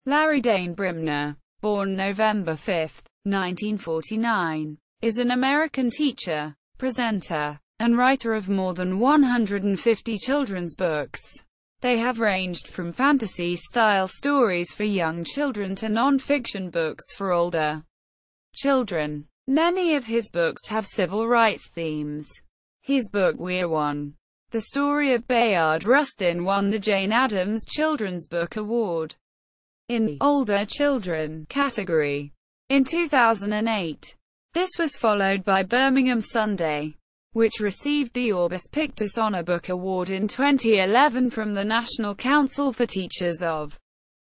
Larry Dane Brimner, born November 5, 1949, is an American teacher, presenter, and writer of more than 150 children's books. They have ranged from fantasy-style stories for young children to non-fiction books for older children. Many of his books have civil rights themes. His book We're One, The Story of Bayard Rustin won the Jane Addams Children's Book Award in the Older Children category in 2008. This was followed by Birmingham Sunday, which received the Orbis Pictus Honor Book Award in 2011 from the National Council for Teachers of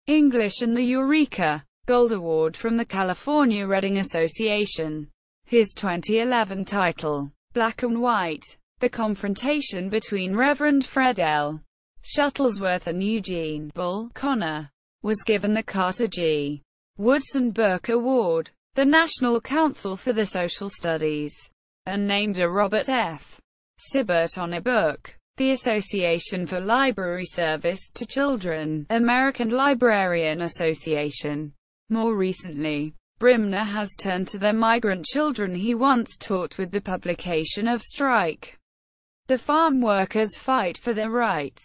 English and the Eureka Gold Award from the California Reading Association. His 2011 title, Black and White, The Confrontation Between Reverend Fred L. Shuttlesworth and Eugene Bull Connor, was given the Carter G. Woodson Book Award, the National Council for the Social Studies, and named a Robert F. Sibert Honor Book. The Association for Library Service to Children, American Librarian Association. More recently, Brimner has turned to the migrant children he once taught with the publication of Strike, the Farm Workers Fight for Their Rights,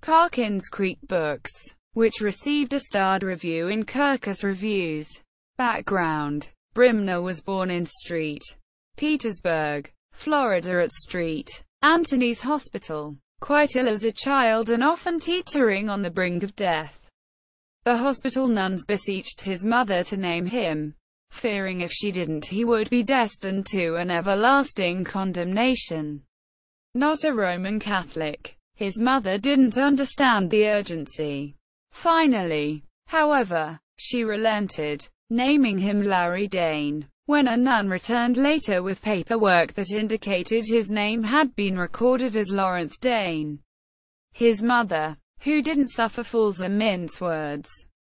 Calkins Creek Books, which received a starred review in Kirkus Reviews. Background: Brimner was born in St. Petersburg, Florida at St. Anthony's Hospital, quite ill as a child and often teetering on the brink of death. The hospital nuns beseeched his mother to name him, fearing if she didn't he would be destined to an everlasting condemnation. Not a Roman Catholic, his mother didn't understand the urgency. Finally, however, she relented, naming him Larry Dane. When a nun returned later with paperwork that indicated his name had been recorded as Lawrence Dane, his mother, who didn't suffer fools or mince words,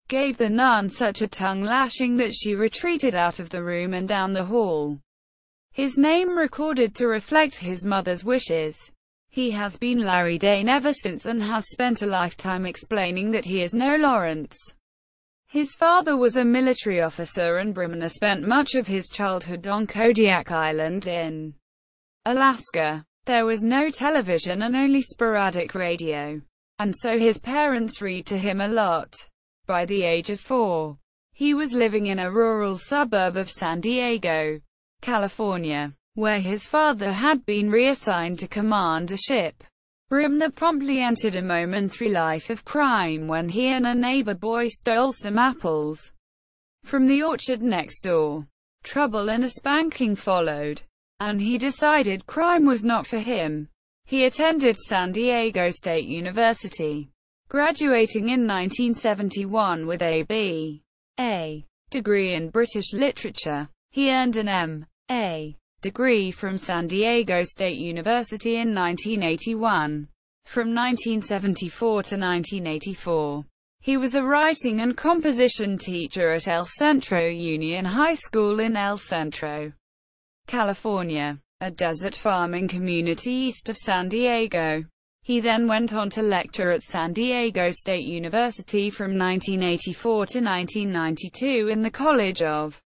gave the nun such a tongue-lashing that she retreated out of the room and down the hall. His name recorded to reflect his mother's wishes. He has been Larry Dane ever since and has spent a lifetime explaining that he is no Lawrence. His father was a military officer and Brimner spent much of his childhood on Kodiak Island in Alaska. There was no television and only sporadic radio, and so his parents read to him a lot. By the age of 4, he was living in a rural suburb of San Diego, California, where his father had been reassigned to command a ship. Brimner promptly entered a momentary life of crime when he and a neighbor boy stole some apples from the orchard next door. Trouble and a spanking followed, and he decided crime was not for him. He attended San Diego State University, graduating in 1971 with a B.A. degree in British literature. He earned an M.A. degree from San Diego State University in 1981. From 1974 to 1984, he was a writing and composition teacher at El Centro Union High School in El Centro, California, a desert farming community east of San Diego. He then went on to lecture at San Diego State University from 1984 to 1992 in the College of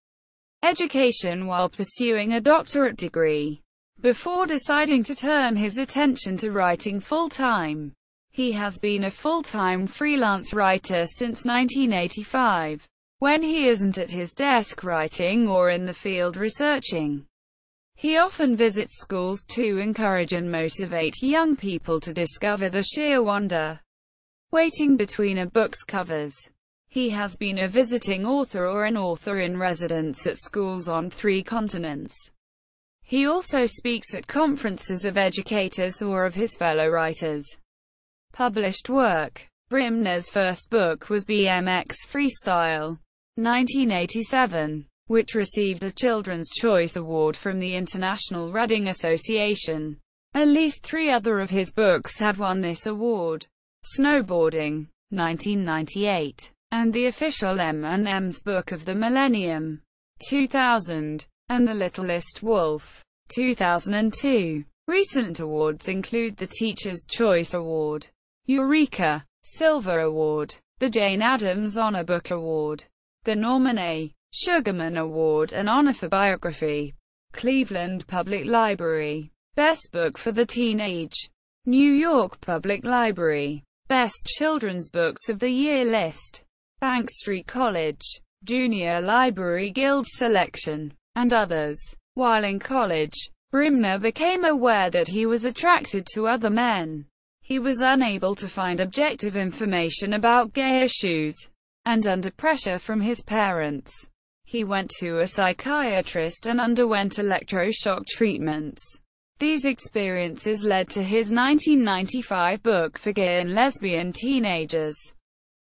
Education while pursuing a doctorate degree, before deciding to turn his attention to writing full-time. He has been a full-time freelance writer since 1985, when he isn't at his desk writing or in the field researching. He often visits schools to encourage and motivate young people to discover the sheer wonder waiting between a book's covers. He has been a visiting author or an author in residence at schools on 3 continents. He also speaks at conferences of educators or of his fellow writers. Published work: Brimner's first book was BMX Freestyle, 1987, which received a Children's Choice Award from the International Reading Association. At least 3 other of his books have won this award: Snowboarding, 1998. and the official M&M's Book of the Millennium, 2000, and The Littlest Wolf, 2002. Recent awards include the Teacher's Choice Award, Eureka, Silver Award, the Jane Addams Honor Book Award, the Norman A. Sugarman Award, an honor for biography. Cleveland Public Library, Best Book for the Teenage. New York Public Library, Best Children's Books of the Year list. Bank Street College, Junior Library Guild selection, and others. While in college, Brimner became aware that he was attracted to other men. He was unable to find objective information about gay issues, and under pressure from his parents, he went to a psychiatrist and underwent electroshock treatments. These experiences led to his 1995 book for gay and lesbian teenagers,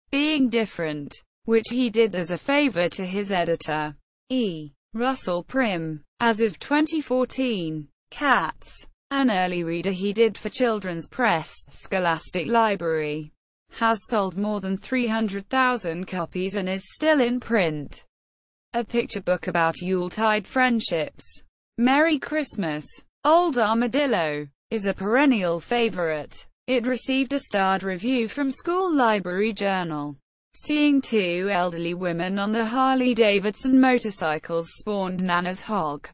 Being Different, which he did as a favor to his editor, E. Russell Prim. As of 2014, Cats, an early reader he did for children's press, Scholastic Library, has sold more than 300,000 copies and is still in print. A picture book about Yuletide friendships, Merry Christmas, Old Armadillo, is a perennial favorite. It received a starred review from School Library Journal. Seeing two elderly women on the Harley-Davidson motorcycles spawned Nana's Hog.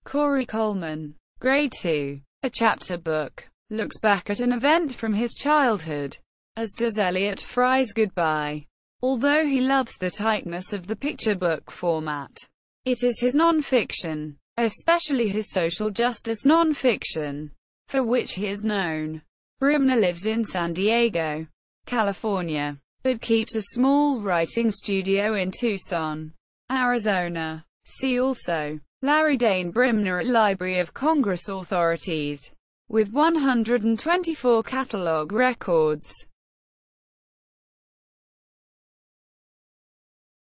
Corey Coleman, Grade 2, a chapter book, looks back at an event from his childhood, as does Elliot Fry's Goodbye. Although he loves the tightness of the picture book format, it is his non-fiction, especially his social justice non-fiction, for which he is known. Brimner lives in San Diego, California, but keeps a small writing studio in Tucson, Arizona. See also Larry Dane Brimner at Library of Congress Authorities, with 124 catalog records.